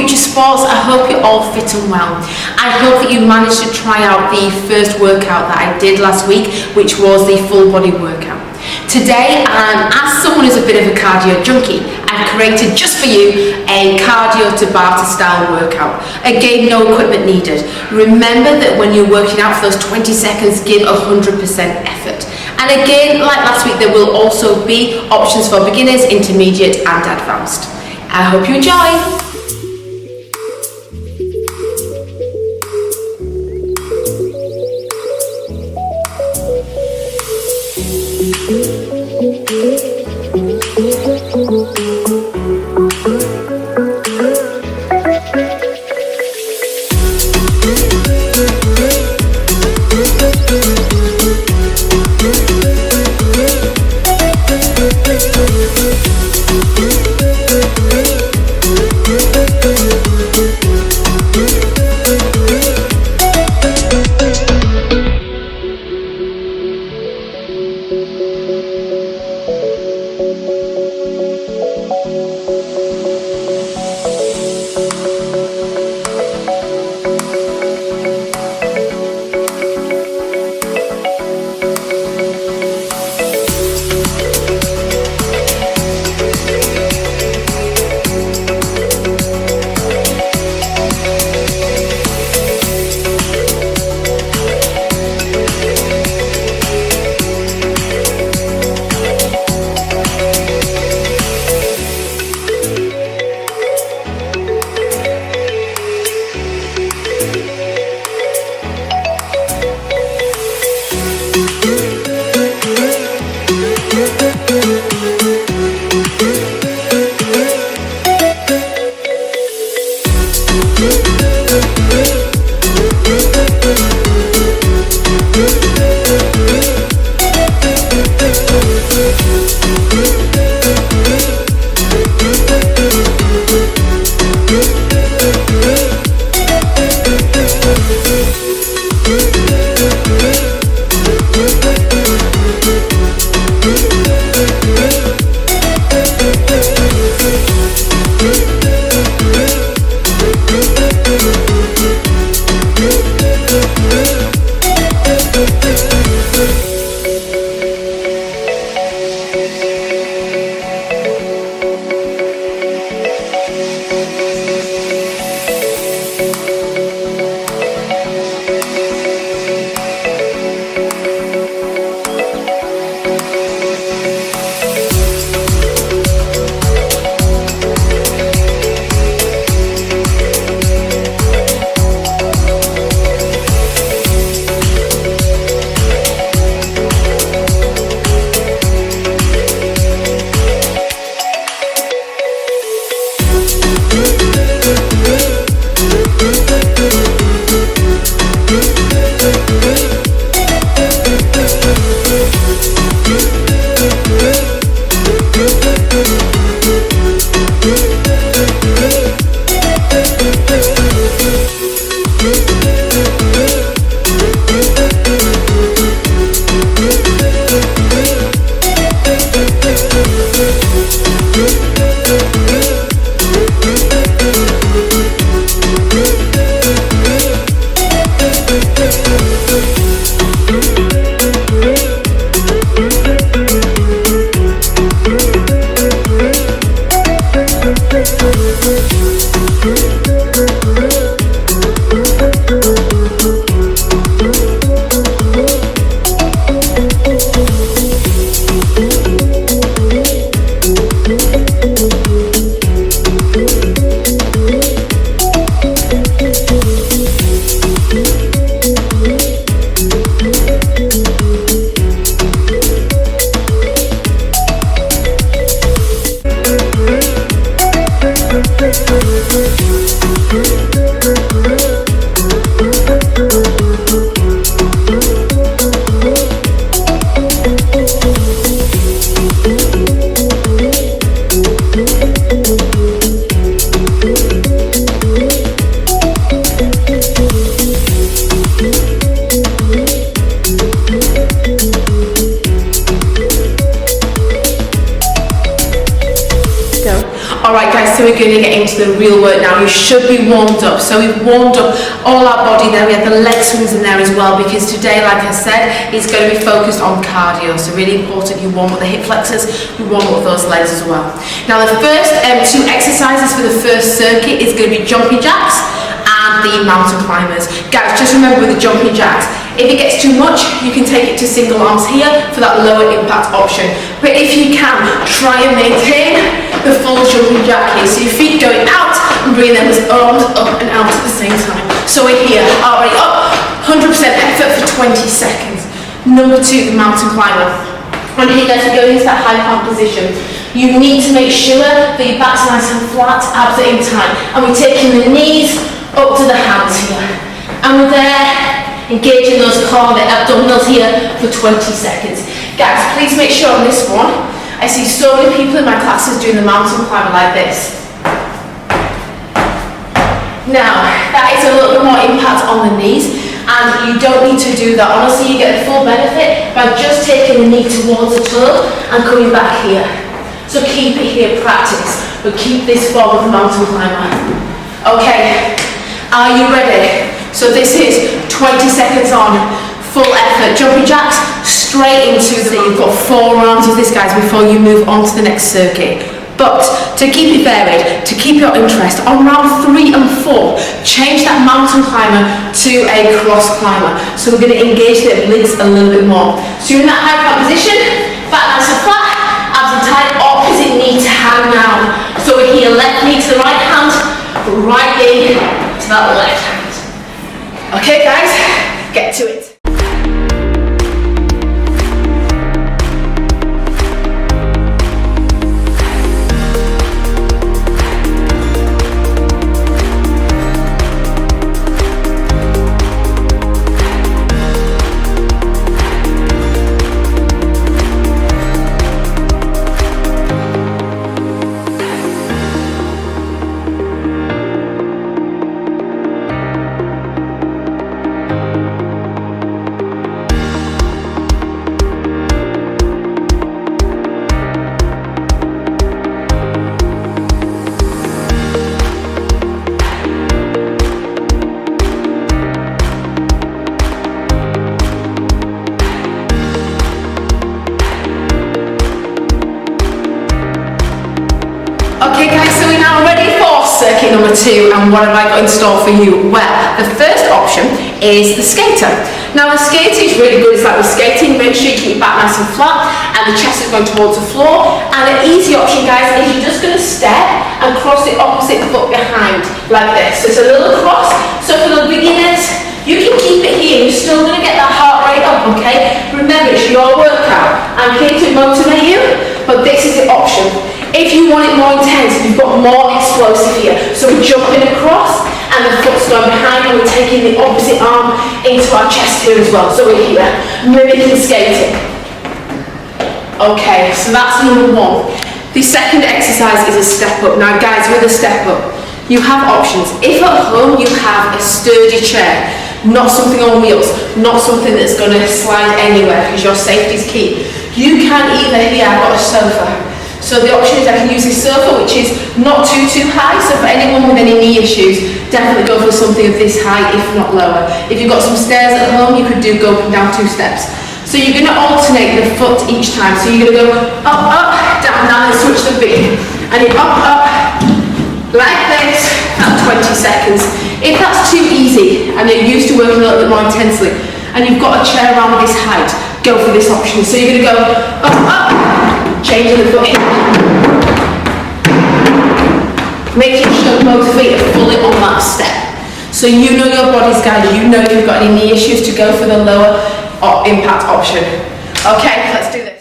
Future Sports. I hope you're all fit and well. I hope that you managed to try out the first workout that I did last week, which was the full body workout. Today, as someone who's a bit of a cardio junkie, I've created just for you a cardio Tabata style workout. Again, no equipment needed. Remember that when you're working out for those 20 seconds, give 100% effort. And again, like last week, there will also be options for beginners, intermediate and advanced. I hope you enjoy. Right guys, so we're going to get into the real work now. You should be warmed up. So we've warmed up all our body there. We have the leg swings in there as well, because today, like I said, it's going to be focused on cardio. So really important you warm up the hip flexors, you warm up those legs as well. Now the first two exercises for the first circuit is going to be jumping jacks and the mountain climbers. Guys, just remember with the jumping jacks, if it gets too much, you can take it to single arms here for that lower impact option. But if you can, try and maintain the full jumping jack here. So your feet going out and bringing them as arms up and out at the same time. So we're here, already up, 100% effort for 20 seconds. Number 2, the mountain climber. And here guys, we're going into that high plank position. You need to make sure that your back's nice and flat, abs are in tight. And we're taking the knees up to the hands here. And we're there, engaging those core, the abdominals here for 20 seconds. Guys, please make sure on this one, I see so many people in my classes doing the mountain climber like this. Now, that is a little bit more impact on the knees, and you don't need to do that. Honestly, you get the full benefit by just taking the knee towards the toe and coming back here. So keep it here, practice, but keep this form of the mountain climber. Okay, are you ready? So this is 20 seconds on, full effort, jumping jacks, straight into the, you've got 4 rounds of this guys before you move on to the next circuit. But to keep it varied, to keep your interest, on round 3 and 4, change that mountain climber to a cross climber. So we're going to engage the obliques a little bit more. So you're in that high plank position, back nice and flat, abs and tight, opposite knee to hand down. So we're here, left knee to the right hand, right knee to that left hand. Okay guys, get to it. Okay guys, so we're now ready for circuit number 2, and what have I got in store for you? Well, the first option is the skater. Now the skater is really good, it's like with skating, make sure you keep your back nice and flat and the chest is going towards the floor. And an easy option guys is you're just going to step and cross the opposite foot behind, like this. So it's a little cross, so for the beginners, you can keep it here, you're still going to get that heart rate up, okay? Remember, it's your workout. I'm here to motivate you, but this is the option. If you want it more intense, you've got more explosive here. So we're jumping across and the foot's going behind and we're taking the opposite arm into our chest here as well. So we're here, mimicking skating. Okay, so that's number 1. The second exercise is a step up. Now guys, with a step up, you have options. If at home you have a sturdy chair, not something on wheels, not something that's going to slide anywhere because your safety is key, you can either, here I've got a sofa. So the option is I can use this sofa, which is not too high, so for anyone with any knee issues, definitely go for something of this height, if not lower. If you've got some stairs at home, you could go up and down 2 steps. So you're going to alternate the foot each time. So you're going to go up, down, and switch the feet. And then up, like this, at 20 seconds. If that's too easy, and you're used to working a little bit more intensely, and you've got a chair around this height, go for this option. So you're going to go up, changing the foot here. Making sure both feet are fully on that step. So you know your body's guided, you know you've got any knee issues to go for the lower impact option. Okay, let's do this.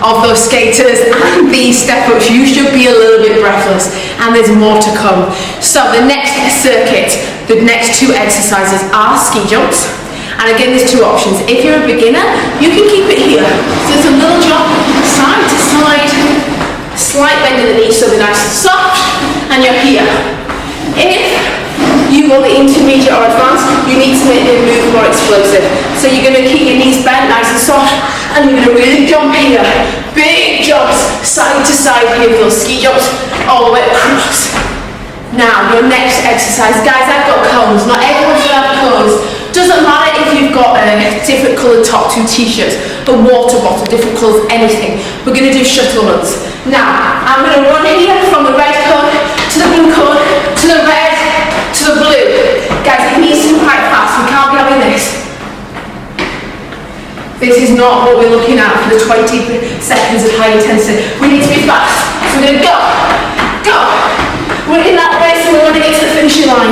of those skaters and these step-ups, you should be a little bit breathless, and there's more to come. So the next circuit, the next two exercises are ski jumps. And again, there's two options. If you're a beginner, you can keep it here. So it's a little jump, side to side, slight bend in the knee so they're nice and soft, and you're here. If you want the intermediate or advanced, you need to make the move more explosive. So you're going to keep your knees bent nice and soft, and you're going to really jump here. Big jumps, side to side here with those ski jumps, all the way across. Now, your next exercise. Guys, I've got cones. Not everyone's going to have cones. Doesn't matter if you've got a different coloured top, two t-shirts, a water bottle, different colours, anything. We're going to do shuttle runs. Now, I'm going to run here from the red cone to the blue cone, to the red, to the blue. Guys, it needs to be quite fast. We can't be having this. This is not what we're looking at for the 20 seconds of high intensity. We need to be fast. So we're going to go, go. We're in that race and we want to get to the finishing line.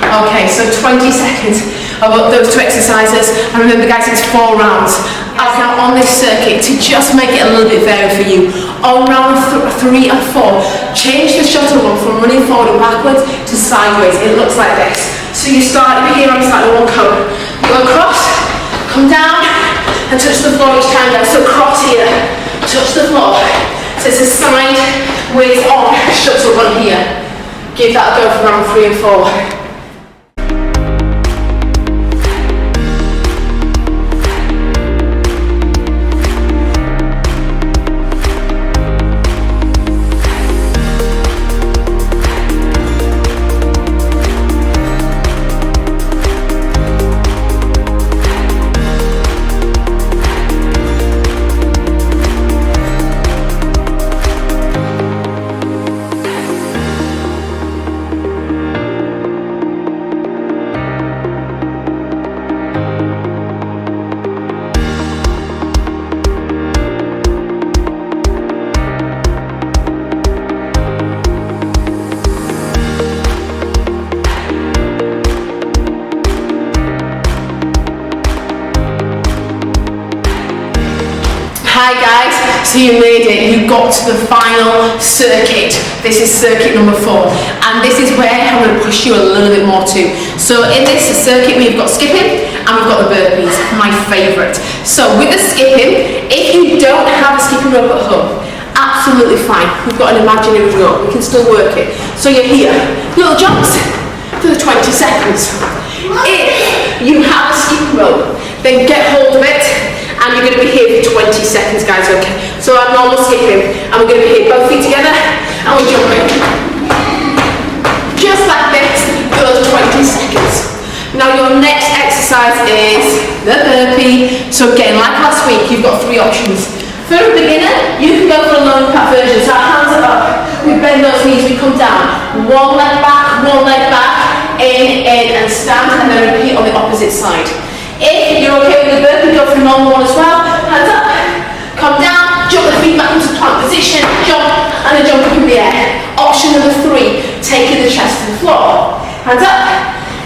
Okay, so 20 seconds of those two exercises. And remember guys, it's 4 rounds. As now on this circuit, to just make it a little bit varied for you, on round 3 and 4, change the shuttle run from running forward and backwards to sideways. It looks like this. So you start here on the side of one cone. You go across, come down, and touch the floor each time down. So cross here, touch the floor. So it's a sideways on shuttle run here. Give that a go for round 3 and 4. Hi guys, so you made it, you got to the final circuit. This is circuit number 4, and this is where I'm going to push you a little bit more too. So in this circuit we've got skipping and we've got the burpees, my favourite. So with the skipping, if you don't have a skipping rope at home, absolutely fine. We've got an imaginary rope, we can still work it. So you're here, little jumps for the 20 seconds. If you have a skipping rope, then get hold of it. And you're going to be here for 20 seconds, guys, okay? So I'm normal skipping, and we're going to be here, both feet together, and we're jumping. Just like this, for those 20 seconds. Now your next exercise is the burpee. So again, like last week, you've got 3 options. For a beginner, you can go for a low impact version. So our hands are up, we bend those knees, we come down. One leg back, in, and stand, and then repeat on the opposite side. If you're okay with the burpee, go for a normal one as well. Hands up, come down, jump the feet back into plank position, jump, and then jump up in the air. Option number 3, taking the chest to the floor. Hands up,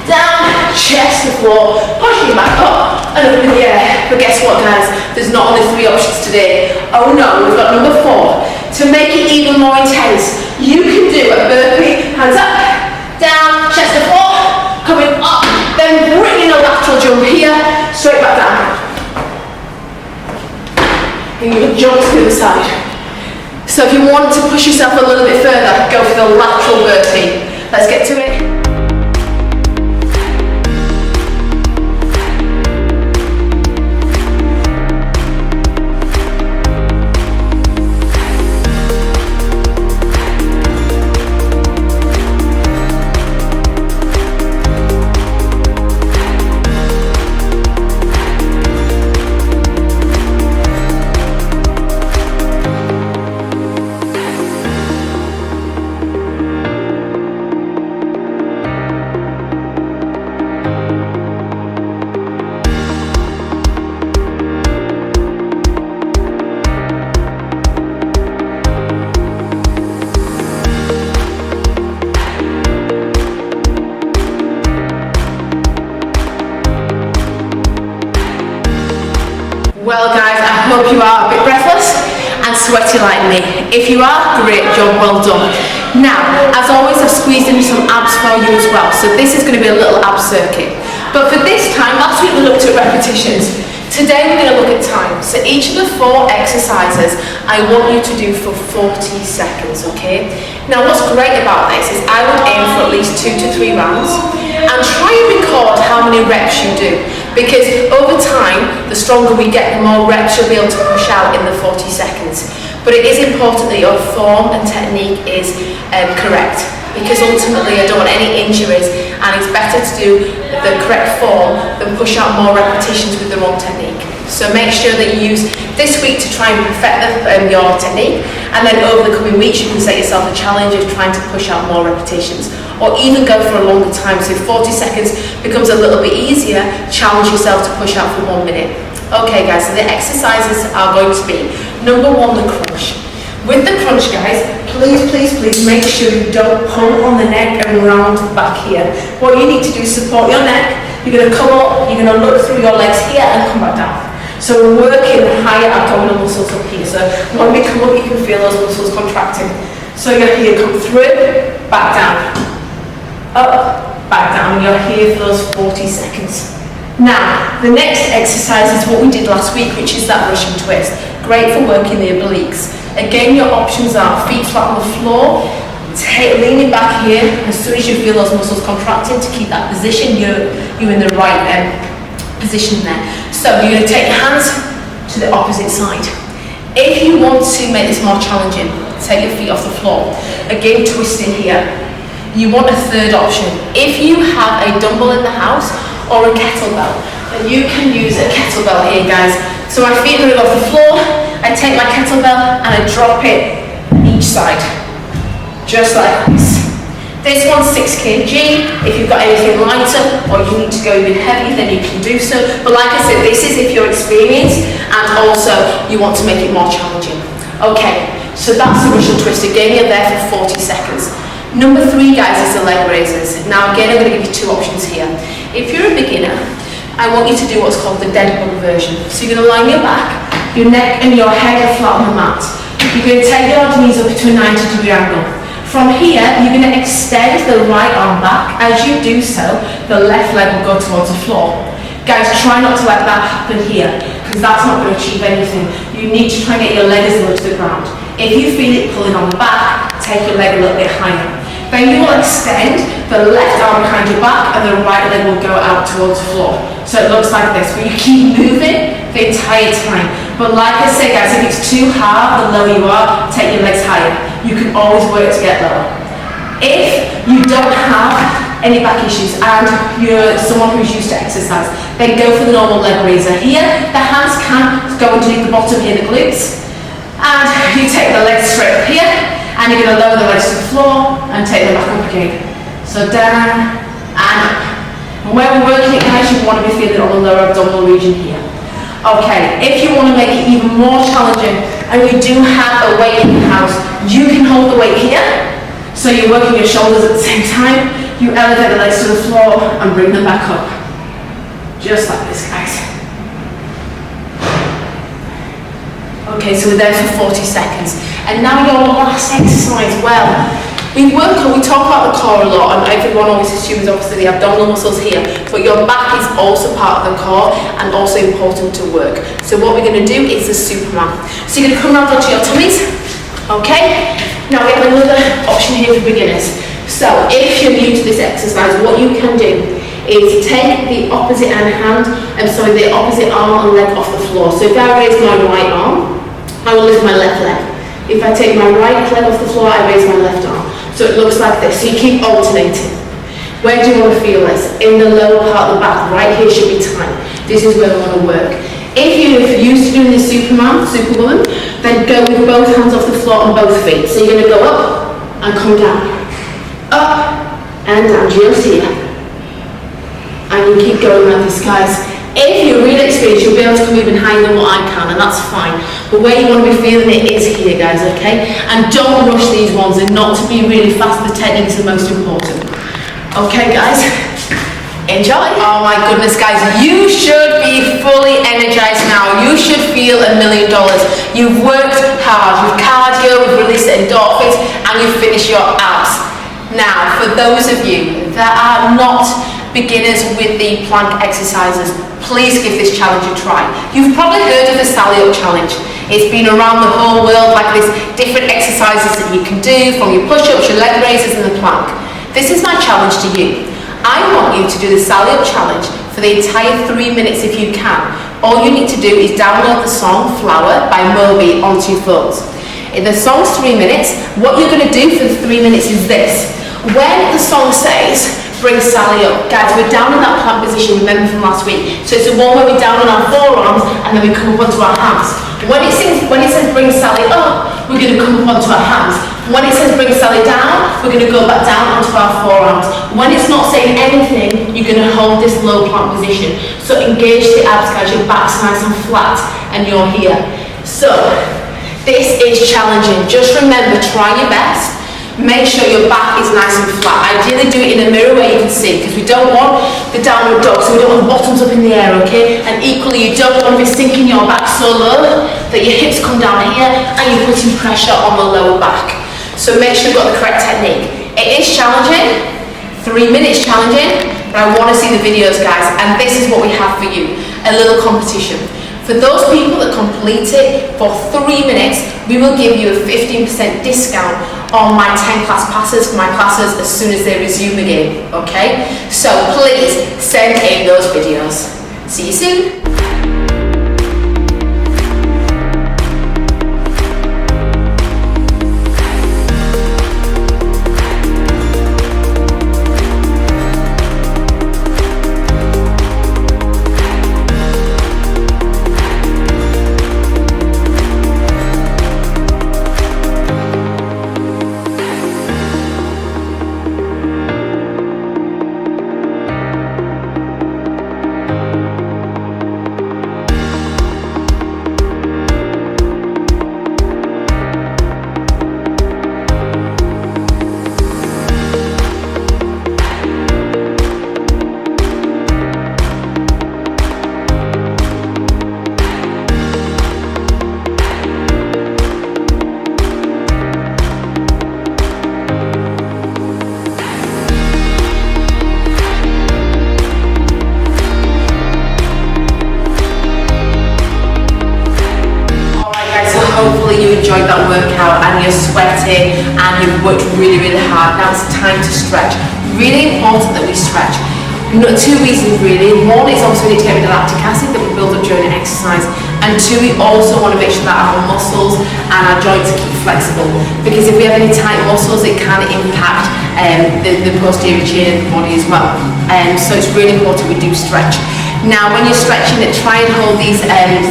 down, chest to the floor, pushing back up, and up in the air. But guess what guys, there's not only 3 options today. Oh no, we've got number 4. To make it even more intense, you can do a burpee, hands up, down, chest to the floor, coming up, then bringing a lateral jump here, straight back down. And you can jump to the side. So if you want to push yourself a little bit further, go for the lateral burpee. Let's get to it. Well guys, I hope you are a bit breathless and sweaty like me. If you are, great job, well done. Now, as always, I've squeezed in some abs for you as well. So this is going to be a little ab circuit. But for this time, last week we looked at repetitions. Today we're going to look at time. So each of the 4 exercises I want you to do for 40 seconds, okay? Now what's great about this is I would aim for at least 2 to 3 rounds and try and record how many reps you do, because over time, the stronger we get, the more reps you'll be able to push out in the 40 seconds. But it is important that your form and technique is correct, because ultimately I don't want any injuries, and it's better to do the correct form than push out more repetitions with the wrong technique. So make sure that you use this week to try and perfect your technique, and then over the coming weeks you can set yourself a challenge of trying to push out more repetitions, or even go for a longer time. So if 40 seconds becomes a little bit easier, challenge yourself to push out for 1 minute. Okay guys, so the exercises are going to be, number 1, the crunch. With the crunch, guys, please make sure you don't pull on the neck and round back here. What you need to do is support your neck. You're going to come up, you're going to look through your legs here and come back down. So we're working higher abdominal muscles up here. So when we come up, you can feel those muscles contracting. So you're going to here come through, back down, up, back down. You're here for those 40 seconds. Now, the next exercise is what we did last week, which is that Russian twist. Great for working the obliques. Again, your options are feet flat on the floor, leaning back here. As soon as you feel those muscles contracting, to keep that position, you're in the right position there. So you're going to take your hands to the opposite side. If you want to make this more challenging, take your feet off the floor. Again, twisting here. You want a third option. If you have a dumbbell in the house or a kettlebell, then you can use a kettlebell here, guys. So my feet are going to go off the floor, I take my kettlebell and I drop it each side, just like this. This one's 6 kg. If you've got anything lighter or you need to go even heavier, then you can do so. But like I said, this is if you're experienced and also you want to make it more challenging. Okay, so that's the Russian twist. Again, you're there for 40 seconds. Number 3, guys, is the leg raisers. Now again, I'm going to give you 2 options here. If you're a beginner, I want you to do what's called the dead bug version. So you're going to lie on your back, your neck and your head are flat on the mat. You're going to take your knees up to a 90-degree angle. From here, you're going to extend the right arm back. As you do so, the left leg will go towards the floor. Guys, try not to let that happen here, because that's not going to achieve anything. You need to try and get your leg as low to the ground. If you feel it pulling on the back, take your leg a little bit higher. Then you will extend the left arm behind your back and the right leg will go out towards the floor. So it looks like this, but you keep moving the entire time. But like I say, guys, if it's too hard, the lower you are, take your legs higher. You can always work to get lower. If you don't have any back issues and you're someone who's used to exercise, then go for the normal leg raiser. Here, the hands can go underneath the bottom here, the glutes. And you take the legs straight up here, and you're going to lower the legs to the floor and take them back up again. So down and up. And where we're working it, guys, you want to be feeling on the lower abdominal region here. Okay, if you want to make it even more challenging and you do have a weight in the house, you can hold the weight here. So you're working your shoulders at the same time. You elevate the legs to the floor and bring them back up. Just like this, guys. Okay, so we're there for 40 seconds. And now your last exercise. Well, we talk about the core a lot, and everyone always assumes obviously the abdominal muscles here, but your back is also part of the core and also important to work. So what we're going to do is the Superman. So you're going to come around onto your tummies. Okay? Now we have another option here for beginners. So if you're new to this exercise, what you can do is take the opposite the opposite arm and leg off the floor. So if I raise my right arm, I will lift my left leg. If I take my right leg off the floor, I raise my left arm. So it looks like this. So you keep alternating. Where do you want to feel this? In the lower part of the back. Right here should be tight. This is where we want to work. If you're used to doing this Superwoman, then go with both hands off the floor on both feet. So you're going to go up and come down. Up and down, just here. And you keep going like this, guys. If you're really experienced, you'll be able to come even higher than what I can, and that's fine. But where you want to be feeling it is here, guys, okay? And don't rush these ones, and not to be really fast. The technique is the most important. Okay, guys? Enjoy. Oh my goodness, guys, you should be fully energized now. You should feel $1 million. You've worked hard, you've cardio, you've released endorphins, and you've finished your abs. Now, for those of you that are not beginners with the plank exercises, please give this challenge a try. You've probably heard of the Sally Up challenge. It's been around the whole world, like this different exercises that you can do, from your push-ups, your leg raises, and the plank. This is my challenge to you. I want you to do the Sally Up challenge for the entire 3 minutes if you can. All you need to do is download the song Flower by Moby onto your phones. If the song's 3 minutes, what you're going to do for the 3 minutes is this. When the song says, bring Sally up, guys, we're down in that plank position, remember from last week. So it's the one where we're down on our forearms and then we come up onto our hands. When it says bring Sally up, we're going to come up onto our hands. When it says bring Sally down, we're going to go back down onto our forearms. When it's not saying anything, you're going to hold this low plank position. So engage the abs, guys, your back's nice and flat and you're here. So this is challenging. Just remember, try your best. Make sure your back is nice and flat. Ideally do it in a mirror where you can see, because we don't want the downward dog, so we don't want bottoms up in the air, okay? And equally, you don't want to be sinking your back so low that your hips come down here and you're putting pressure on the lower back. So make sure you've got the correct technique. It is challenging, 3 minutes challenging, but I want to see the videos, guys, and this is what we have for you, a little competition. For those people that complete it for 3 minutes, we will give you a 15% discount on my 10 class passes for my classes as soon as they resume again, okay? So please send in those videos. See you soon. Hopefully you enjoyed that workout and you're sweating and you've worked really, really hard. Now it's time to stretch. Really important that we stretch. Two reasons really. One is obviously we need to get rid of lactic acid that we build up during an exercise. And two, we also want to make sure that our muscles and our joints keep flexible. Because if we have any tight muscles, it can impact the posterior chain of the body as well. So it's really important we do stretch. Now when you're stretching it, try and hold these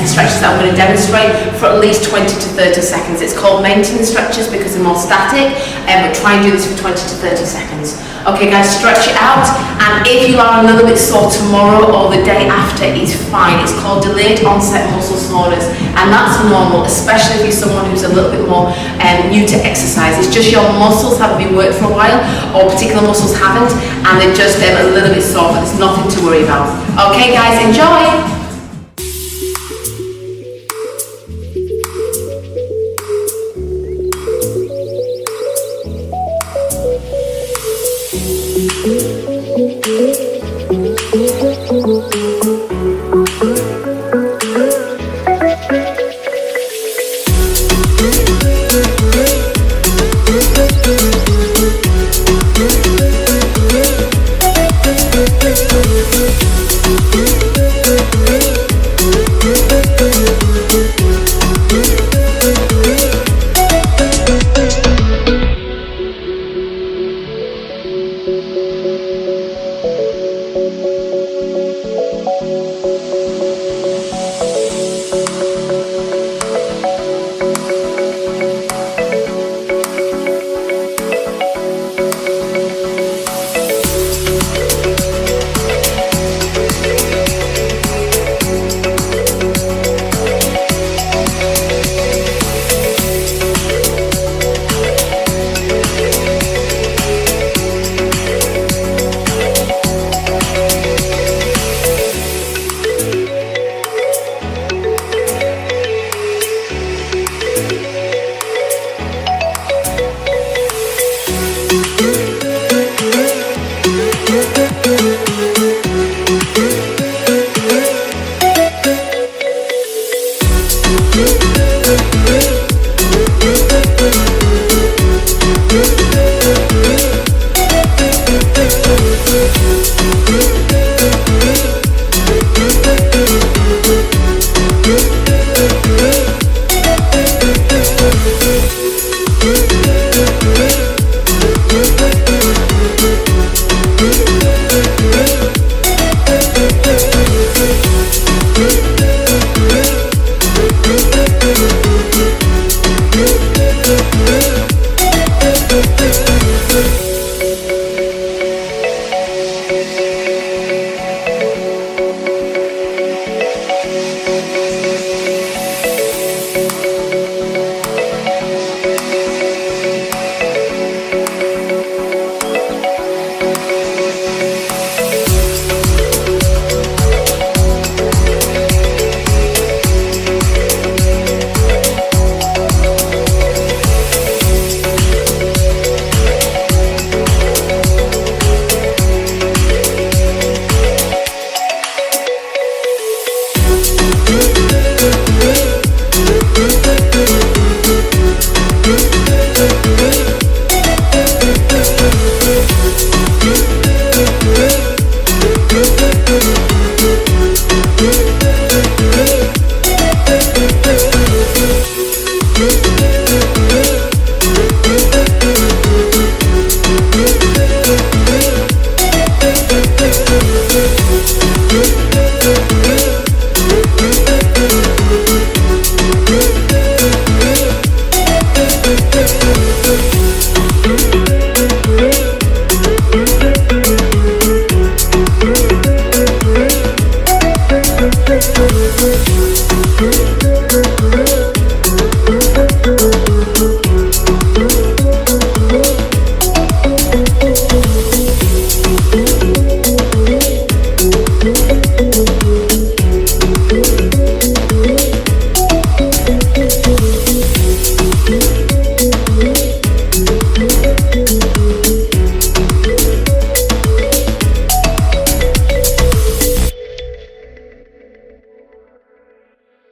stretches that I'm going to demonstrate for at least 20 to 30 seconds. It's called maintenance stretches because they're more static, but try and do this for 20 to 30 seconds. Okay guys, stretch it out, and if you are a little bit sore tomorrow or the day after, it's fine. It's called delayed onset muscle soreness, and that's normal, especially if you're someone who's a little bit more new to exercise. It's just your muscles haven't been worked for a while, or particular muscles haven't, and they're just a little bit sore, but there's nothing to worry about. Okay guys, enjoy!